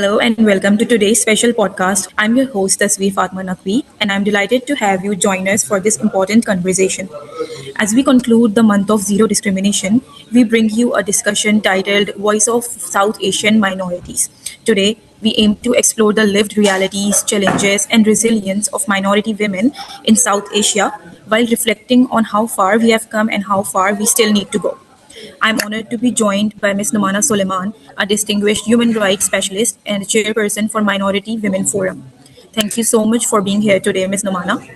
Hello and welcome to today's special podcast. I'm your host Tasveer Fatima, and I'm delighted to have you join us for this important conversation. As we conclude the month of zero discrimination, we bring you a discussion titled Voice of South Asian Minorities. Today, we aim to explore the lived realities, challenges, and resilience of minority women in South Asia while reflecting on how far we have come and how far we still need to go. I'm honored to be joined by Ms. Naumana Suleman, a distinguished human rights specialist and chairperson for Minority Women Forum. Thank you so much for being here today, Ms. Naumana.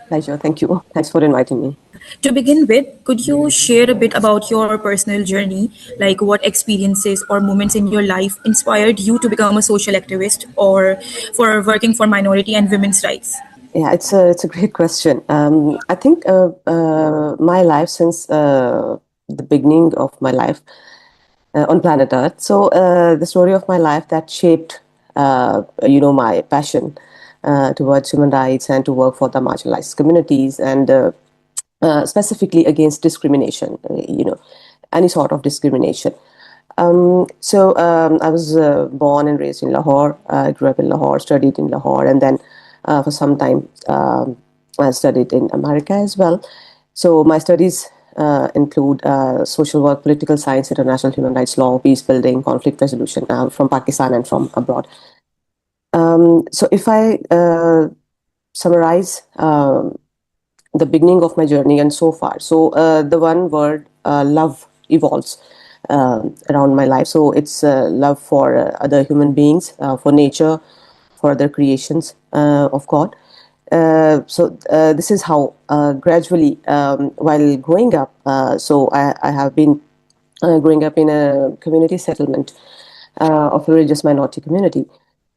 Pleasure. Thank you. Thanks for inviting me. To begin with, could you share a bit about your personal journey, like what experiences or moments in your life inspired you to become a social activist or for working for minority and women's rights? Yeah, it's a great question. I think my life since the beginning of my life on planet Earth. So the story of my life that shaped, my passion towards human rights and to work for the marginalized communities and specifically against discrimination. Any sort of discrimination. I was born and raised in Lahore. I grew up in Lahore, studied in Lahore, and then for some time I studied in America as well. So my studies include social work, political science, international human rights law, peace building, conflict resolution from Pakistan and from abroad. So if I summarize the beginning of my journey and so far, so the one word love evolves around my life. So it's love for other human beings, for nature, for other creations of God. This is how gradually, while growing up, I have been growing up in a community settlement of a religious minority community.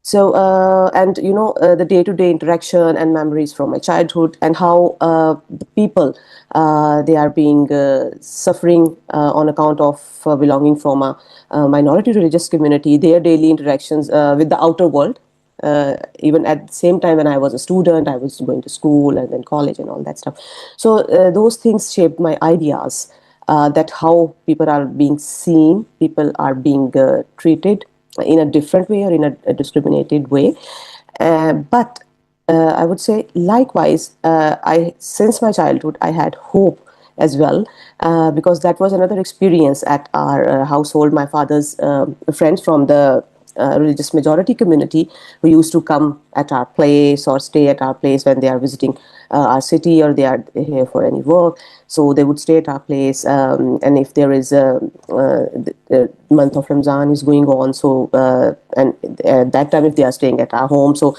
So, the day-to-day interaction and memories from my childhood and how the people, they are being suffering on account of belonging from a minority religious community, their daily interactions with the outer world. Even at the same time when I was a student, I was going to school and then college and all that stuff. So those things shaped my ideas that how people are being seen, people are being treated in a different way or in a discriminated way. But I would say likewise, since my childhood, I had hope as well, because that was another experience at our household. My father's friends from the religious majority community who used to come at our place or stay at our place when they are visiting our city or they are here for any work. So they would stay at our place, and if there is the month of Ramzan is going on, so and at that time if they are staying at our home, so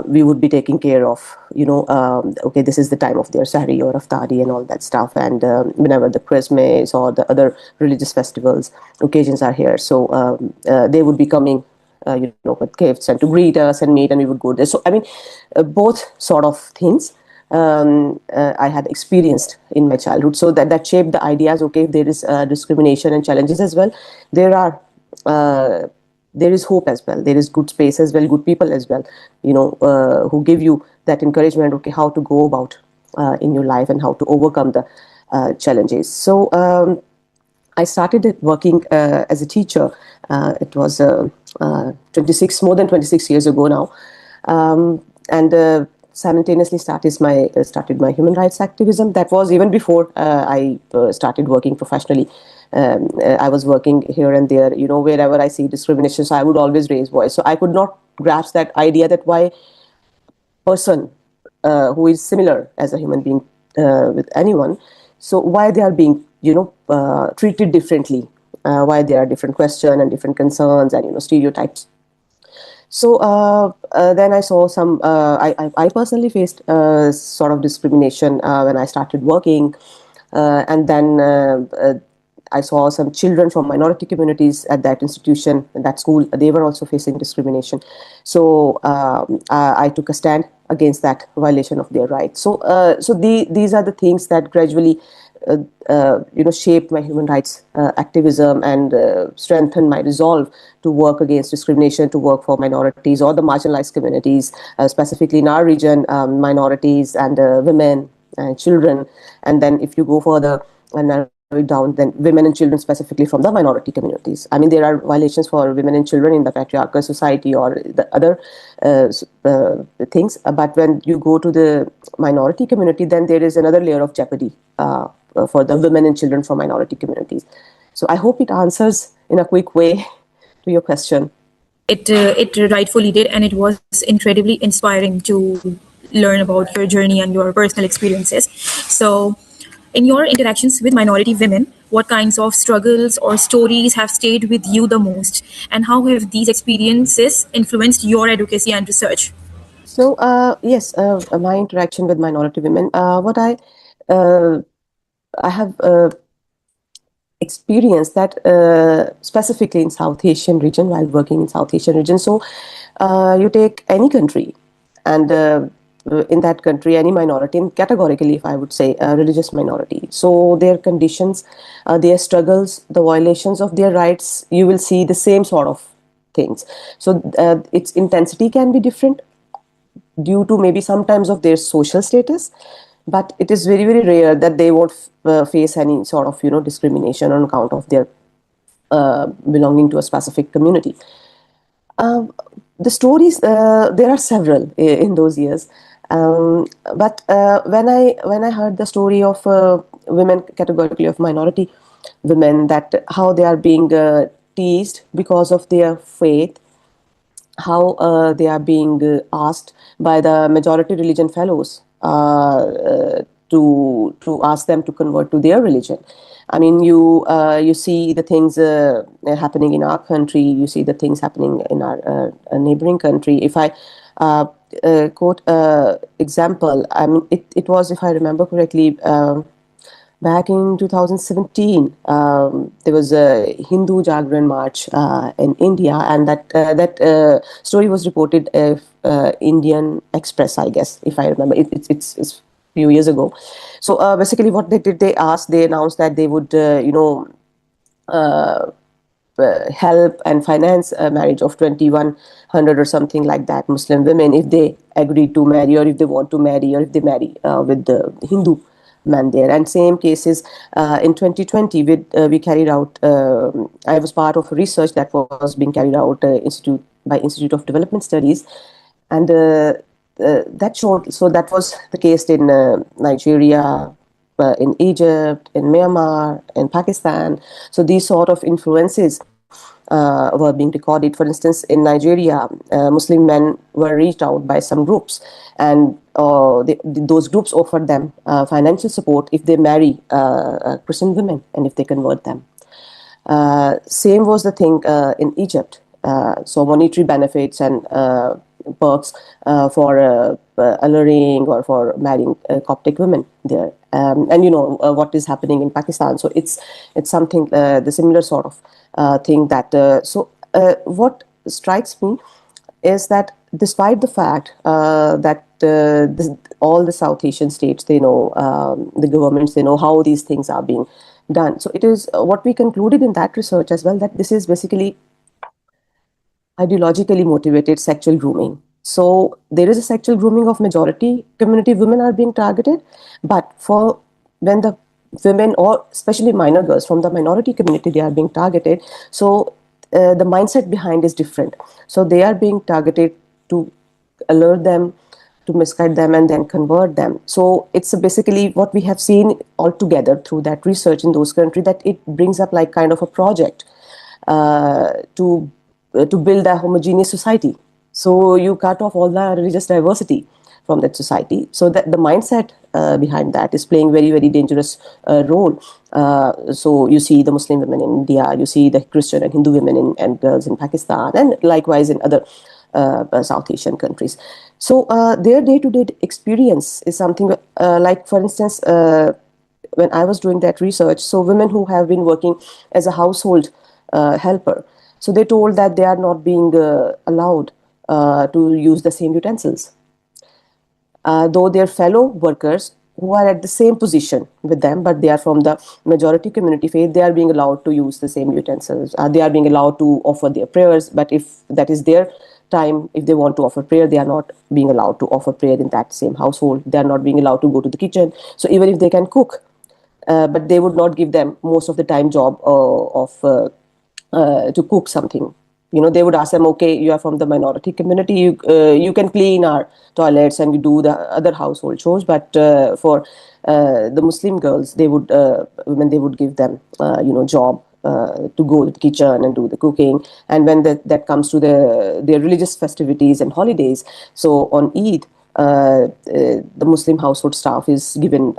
we would be taking care of, okay, this is the time of their sari or iftari and all that stuff. And whenever the Christmas or the other religious festivals, occasions are here, so they would be coming, with gifts and to greet us and meet, and we would go there. So, I mean, both sort of things I had experienced in my childhood. So that shaped the ideas, okay, if there is discrimination and challenges as well, there is hope as well. There is good space as well, good people as well, who give you that encouragement, okay, how to go about in your life and how to overcome the challenges. So I started working as a teacher. It was more than 26 years ago now. And simultaneously started my human rights activism. That was even before I started working professionally. I was working here and there, wherever I see discrimination, so I would always raise voice. So I could not grasp that idea that why person who is similar as a human being with anyone, so why they are being, treated differently, why there are different questions and different concerns and, stereotypes. So then I saw some, I personally faced sort of discrimination when I started working. And then I saw some children from minority communities at that institution, that school. They were also facing discrimination. So I took a stand against that violation of their rights. So these are the things that gradually shaped my human rights activism and strengthened my resolve to work against discrimination, to work for minorities or the marginalized communities, specifically in our region, minorities and women and children. And then if you go further, and it down, then women and children specifically from the minority communities. I mean, there are violations for women and children in the patriarchal society or the other things. But when you go to the minority community, then there is another layer of jeopardy for the women and children from minority communities. So I hope it answers in a quick way to your question. It rightfully did, and it was incredibly inspiring to learn about your journey and your personal experiences. So, in your interactions with minority women, what kinds of struggles or stories have stayed with you the most, and how have these experiences influenced your advocacy and research? So yes, my interaction with minority women, what uh, I have experienced that specifically in South Asian region while working in South Asian region. So you take any country, and in that country, any minority, and categorically, if I would say, a religious minority. So their conditions, their struggles, the violations of their rights, you will see the same sort of things. So its intensity can be different due to maybe sometimes of their social status, but it is very, very rare that they won't face any sort of discrimination on account of their belonging to a specific community. The stories, there are several in those years, but when I heard the story of women, categorically of minority women, that how they are being teased because of their faith, how they are being asked by the majority religion fellows to ask them to convert to their religion. I mean, you see the things happening in our country. You see the things happening in our neighboring country. If I quote example, I mean, it was, if I remember correctly, back in 2017, there was a Hindu Jagran March in India, and that story was reported Indian Express, I guess, if I remember. It's a few years ago. So basically, what they did, they announced that they would, help and finance a marriage of 2100 or something like that Muslim women if they agree to marry, or if they want to marry, or if they marry with the Hindu man there. And same cases in 2020, we carried out, I was part of a research that was being carried out Institute of Development Studies, and that showed, so that was the case in Nigeria, in Egypt, in Myanmar, in Pakistan. So these sort of influences were being recorded. For instance, in Nigeria, Muslim men were reached out by some groups, and those groups offered them financial support if they marry Christian women and if they convert them. Same was the thing in Egypt. So monetary benefits and perks for alluring or for marrying Coptic women there. And what is happening in Pakistan. So it's something, the similar sort of thing that. What strikes me is that despite the fact that all the South Asian states, they know, the governments, they know how these things are being done. So it is what we concluded in that research as well, that this is basically ideologically motivated sexual grooming. So there is a sexual grooming of majority community women are being targeted, but for when the women, or especially minor girls from the minority community, they are being targeted. So the mindset behind is different. So they are being targeted to allure them, to misguide them, and then convert them. So it's basically what we have seen altogether through that research in those countries, that it brings up like kind of a project to build a homogeneous society. So you cut off all the religious diversity from that society. So that the mindset behind that is playing very, very dangerous role. So you see the Muslim women in India, you see the Christian and Hindu women and girls in Pakistan, and likewise in other South Asian countries. So their day-to-day experience is something like, for instance, when I was doing that research, so women who have been working as a household helper, so they told that they are not being allowed to use the same utensils. Though their fellow workers who are at the same position with them, but they are from the majority community faith, they are being allowed to use the same utensils. They are being allowed to offer their prayers, but if that is their time, if they want to offer prayer, they are not being allowed to offer prayer in that same household. They are not being allowed to go to the kitchen. So even if they can cook, but they would not give them most of the time job of to cook something. They would ask them, okay, you are from the minority community, you can clean our toilets and you do the other household chores, but for the Muslim girls, women, they would give them job to go to the kitchen and do the cooking. And when that comes to their religious festivities and holidays, so on Eid, the Muslim household staff is given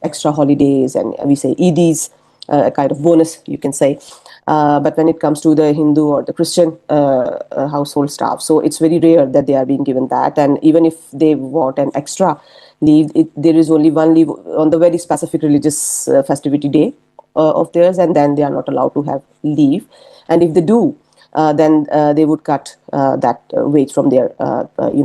extra holidays, and we say Eidies, a kind of bonus, you can say. But when it comes to the Hindu or the Christian household staff, so it's very rare that they are being given that. And even if they want an extra leave, there is only one leave on the very specific religious festivity day of theirs, and then they are not allowed to have leave. And if they do, then they would cut that wage from their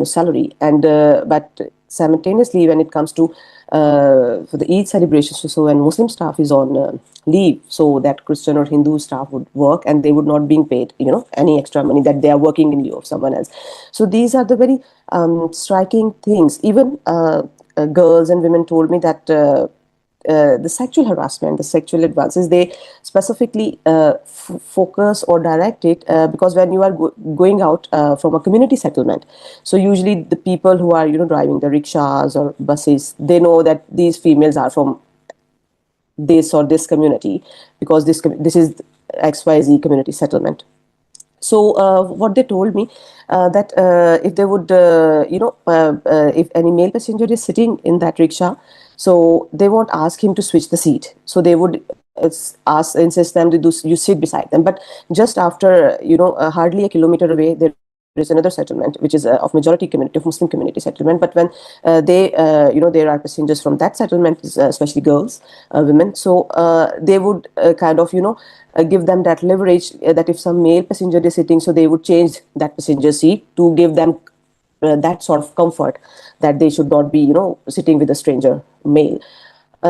salary. And but simultaneously, when it comes to for the Eid celebrations, so when Muslim staff is on leave, so that Christian or Hindu staff would work and they would not being paid any extra money, that they are working in lieu of someone else. So these are the very striking things. Even girls and women told me that the sexual harassment, the sexual advances, they specifically focus or direct it because when you are going out from a community settlement, so usually the people who are driving the rickshaws or buses, they know that these females are from this or this community, because this is XYZ community settlement. So what they told me, that if they would, if any male passenger is sitting in that rickshaw, so they won't ask him to switch the seat. So they would insist them to you sit beside them. But just after, hardly a kilometer away, there is another settlement, which is of majority community, of Muslim community settlement. But when there are passengers from that settlement, especially girls, women, so they would kind of, give them that leverage that if some male passenger is sitting, so they would change that passenger seat to give them that sort of comfort that they should not be, sitting with a stranger male.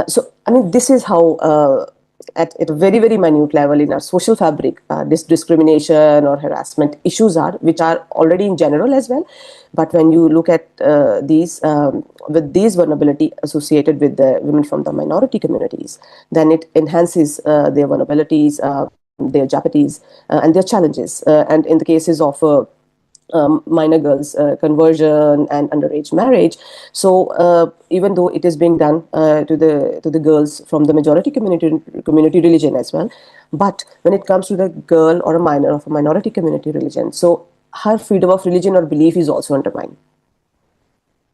So, I mean, this is how at a very, very minute level in our social fabric, this discrimination or harassment issues are, which are already in general as well. But when you look at these, with these vulnerability associated with the women from the minority communities, then it enhances their vulnerabilities, their jeopardies, and their challenges. And in the cases of minor girls conversion and underage marriage, so even though it is being done to the girls from the majority community religion as well, but when it comes to the girl or a minor of a minority community religion, so her freedom of religion or belief is also undermined.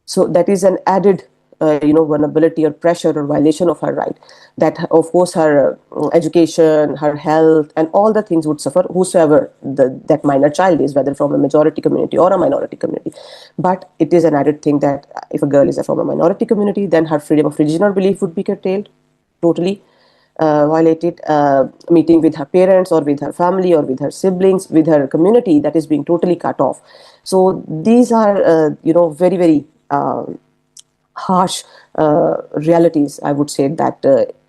So that is an added vulnerability or pressure or violation of her right, that of course her education, her health, and all the things would suffer, whosoever that minor child is, whether from a majority community or a minority community. But it is an added thing that if a girl is from a minority community, then her freedom of religion or belief would be curtailed, totally violated. Meeting with her parents or with her family or with her siblings, with her community, that is being totally cut off. So these are very, very harsh realities, I would say, that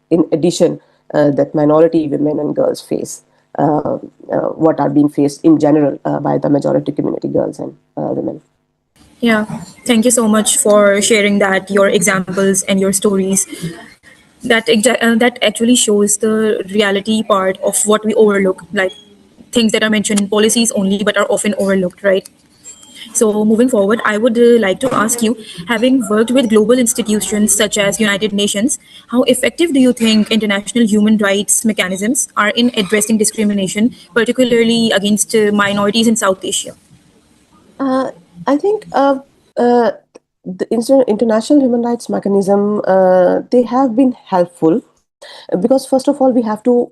in addition that minority women and girls face, what are being faced in general by the majority community girls and women. Yeah, thank you so much for sharing that, your examples and your stories. That actually shows the reality part of what we overlook, like things that are mentioned in policies only but are often overlooked, right? So, moving forward, I would like to ask you, having worked with global institutions such as United Nations, how effective do you think international human rights mechanisms are in addressing discrimination, particularly against minorities in South Asia? Uh, I think the international human rights mechanism, they have been helpful, because first of all we have to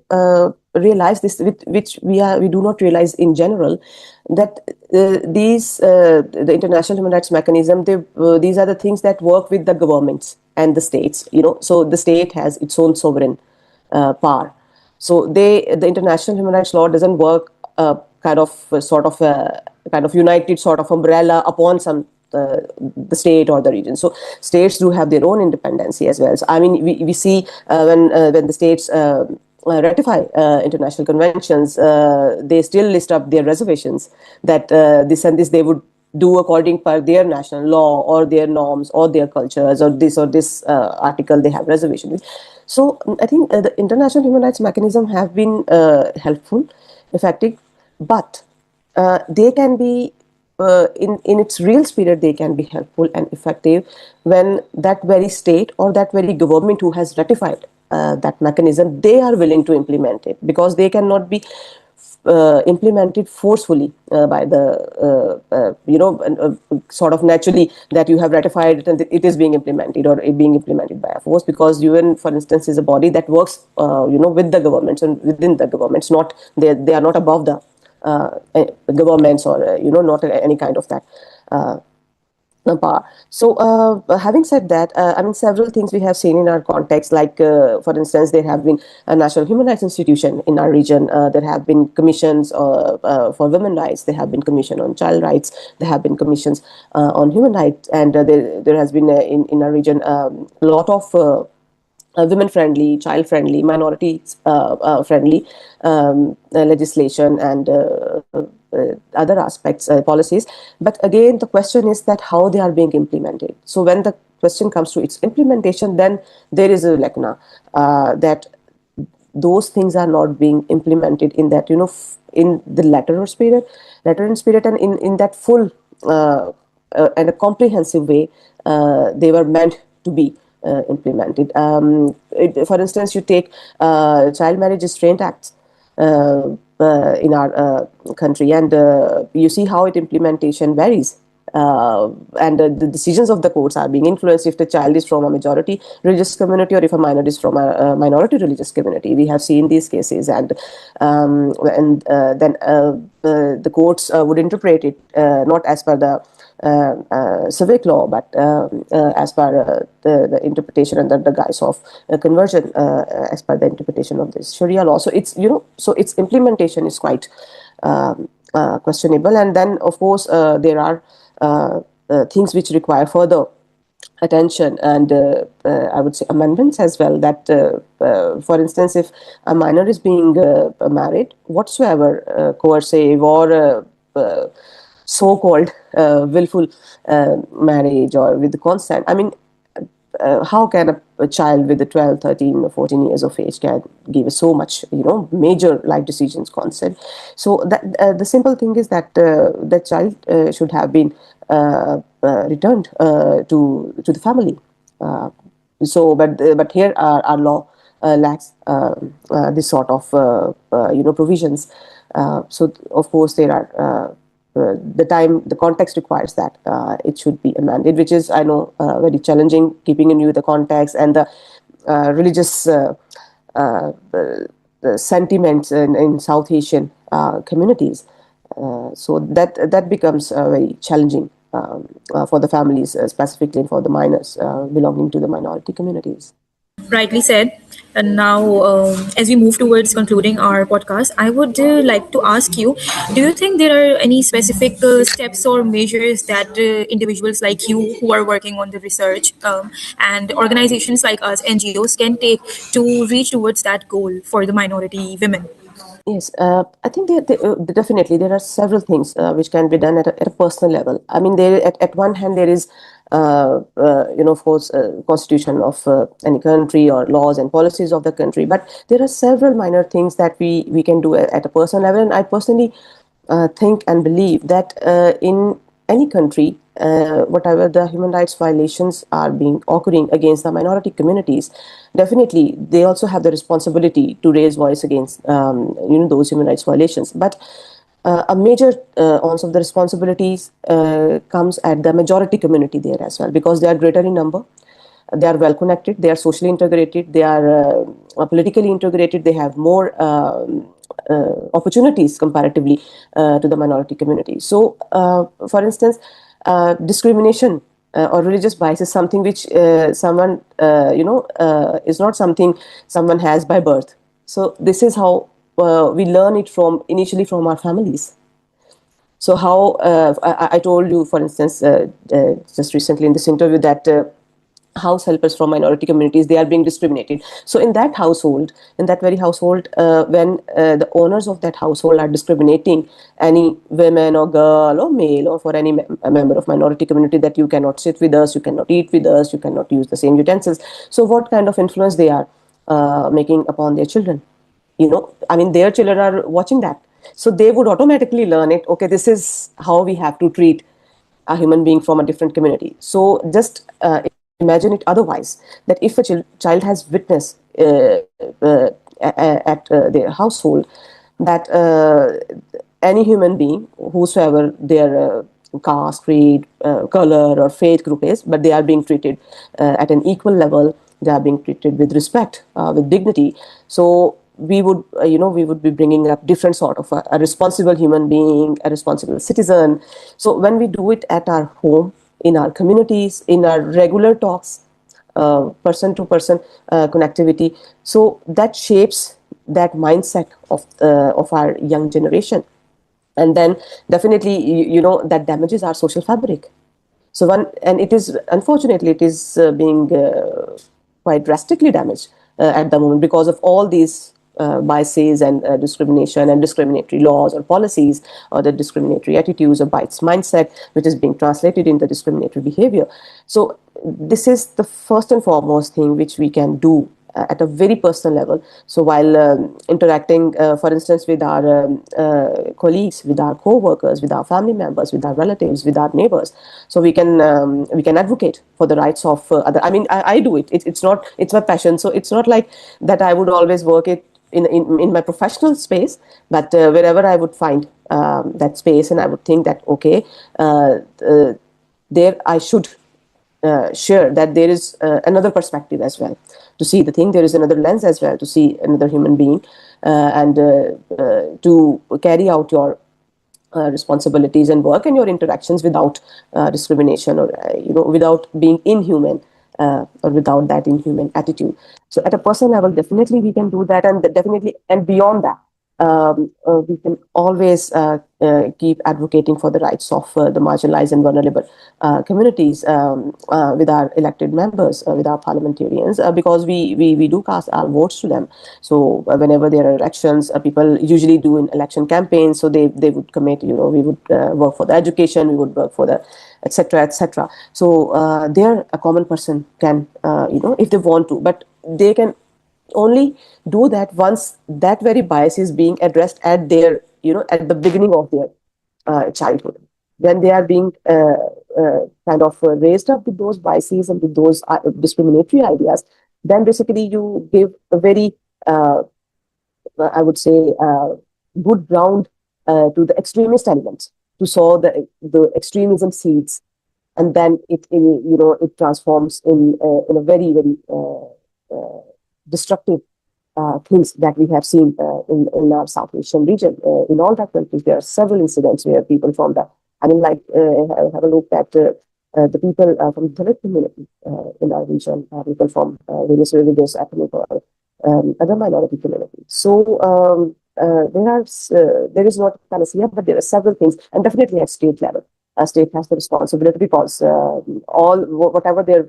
realize this, which we do not realize in general, that the international human rights mechanism, these are the things that work with the governments and the states. So the state has its own sovereign power. So the international human rights law doesn't work kind of sort of kind of united sort of umbrella upon some the state or the region. So states do have their own independency as well. So I mean, we see when the states ratify international conventions, they still list up their reservations that this and this they would do according per their national law or their norms or their cultures, or this article they have reservation with. So I think the international human rights mechanism have been helpful, effective, but they can be in its real spirit, they can be helpful and effective when that very state or that very government who has ratified that mechanism, they are willing to implement it, because they cannot be implemented forcefully by the sort of naturally that you have ratified it and it is being implemented, or it being implemented by a force, because UN, for instance, is a body that works with the governments and within the governments, not they are not above the governments, or not any kind of that power. So, having said that, I mean, several things we have seen in our context, like, for instance, there have been a national human rights institution in our region. There have been commissions for women rights. There have been commission on child rights. There have been commissions on human rights, and there has been in our region a lot of women friendly, child friendly, minority friendly legislation and other aspects, policies. But again, the question is that how they are being implemented. So when the question comes to its implementation, then there is a lacuna that those things are not being implemented in that, in the letter and spirit, and in that full and a comprehensive way they were meant to be implemented. For instance, you take child marriage restraint acts in our country, and you see how it implementation varies. And the decisions of the courts are being influenced if the child is from a majority religious community or if a minor is from a minority religious community. We have seen these cases, and then the courts would interpret it not as per the civic law, but as per the interpretation under the guise of conversion, as per the interpretation of this Sharia law. So it's so its implementation is quite questionable. And then, of course, there are things which require further attention and I would say amendments as well. That, for instance, if a minor is being married, whatsoever coercive or so-called willful marriage or with consent, I mean, how can a child with the 12, 13 or 14 years of age can give so much, major life decisions consent? So that the simple thing is that the child should have been returned to the family. But here our law lacks this sort of provisions. So of course there are the context requires that it should be amended, which is, I know, very challenging, keeping in view the context and the religious sentiments in South Asian communities. So that becomes very challenging for the families, specifically, and for the minors belonging to the minority communities. Rightly said. And now, as we move towards concluding our podcast, I would like to ask you, do you think there are any specific steps or measures that individuals like you who are working on the research and organizations like us, NGOs, can take to reach towards that goal for the minority women? Yes, I think definitely there are several things which can be done at a personal level. I mean, at one hand there is, of course, constitution of any country or laws and policies of the country. But there are several minor things that we can do at a personal level. And I personally think and believe that in any country, whatever the human rights violations are being occurring against the minority communities, definitely they also have the responsibility to raise voice against those human rights violations. But a major ounce of the responsibilities comes at the majority community there as well, because they are greater in number, they are well connected, they are socially integrated, they are politically integrated, they have more opportunities comparatively to the minority community. So, for instance, discrimination or religious bias is something which someone is not something someone has by birth. So this is how we learn it initially from our families. So how I told you, for instance, just recently in this interview, that house helpers from minority communities, they are being discriminated. So in that household, in that very household, when the owners of that household are discriminating any women or girl or male, or for any a member of minority community, that you cannot sit with us, you cannot eat with us, you cannot use the same utensils. So what kind of influence they are making upon their children? I mean, their children are watching that, so they would automatically learn it. Okay, this is how we have to treat a human being from a different community. So just imagine it otherwise, that if a child has witnessed at their household that any human being, whosoever their caste, creed, color, or faith group is, but they are being treated at an equal level. They are being treated with respect, with dignity. So we would, we would be bringing up different sort of a responsible human being, a responsible citizen. So when we do it at our home, in our communities, in our regular talks, person to person connectivity, so that shapes that mindset of our young generation. And then definitely, that damages our social fabric. So one, and it is, unfortunately, it is being quite drastically damaged at the moment, because of all these biases and discrimination and discriminatory laws or policies, or the discriminatory attitudes or bias mindset, which is being translated into discriminatory behavior. So this is the first and foremost thing which we can do at a very personal level. So while interacting, for instance, with our colleagues, with our co-workers, with our family members, with our relatives, with our neighbors, so we can advocate for the rights of other. I mean, I do it. It's not, it's my passion. So it's not like that I would always work it in my professional space, but wherever I would find that space, and I would think that, okay, there I should share that there is another perspective as well to see the thing. There is another lens as well to see another human being, and to carry out your responsibilities and work and your interactions without discrimination, or without being inhuman, or without that inhuman attitude. So at a personal level, definitely we can do that, and definitely, and beyond that, we can always keep advocating for the rights of the marginalized and vulnerable communities, with our elected members, with our parliamentarians, because we do cast our votes to them. So whenever there are elections, people usually do in election campaigns, so they would commit, we would work for the education, we would work for the etc., etc. So there a common person can, if they want to, but they can only do that once that very bias is being addressed at their, at the beginning of their childhood. When they are being kind of raised up with those biases and with those discriminatory ideas, then basically you give a very, I would say, good ground to the extremist elements to sow the extremism seeds, and then it transforms in a very, very destructive things that we have seen in our South Asian region. In all that countries, there are several incidents where people from the, I mean, like, have a look at the people from the Dalit community in our region, people from various religious, ethnic, or other minority communities. So there is not panacea, but there are several things, and definitely at state level. A state has the responsibility, because whatever their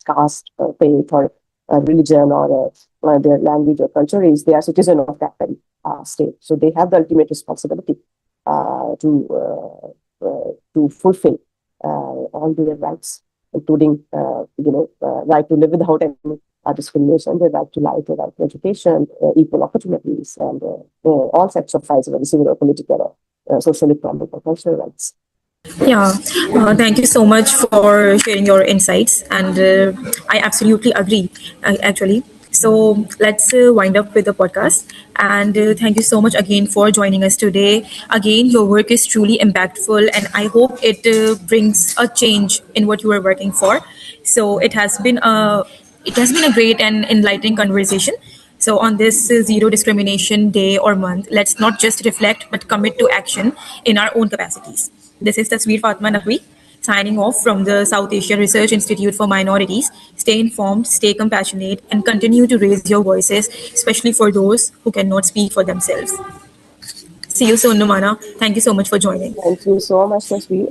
caste, faith, or religion, or their language or culture is, they are citizen of that very state. So they have the ultimate responsibility to fulfill all their rights, including right to live without any discrimination, the right to life, the right to education, equal opportunities, and all sets of rights, whether civil or political, social, economic, or cultural rights. Yeah, thank you so much for sharing your insights, and I absolutely agree, actually. So let's wind up with the podcast. And thank you so much again for joining us today. Again, your work is truly impactful, and I hope it brings a change in what you are working for. So it has been a great and enlightening conversation. So, on this Zero Discrimination Day or month, let's not just reflect but commit to action in our own capacities. This is Tasveer Fatima Naqvi, signing off from the South Asia Research Institute for Minorities. Stay informed, stay compassionate, and continue to raise your voices, especially for those who cannot speak for themselves. See you soon, Naumana. Thank you so much for joining. Thank you so much, Tasveer.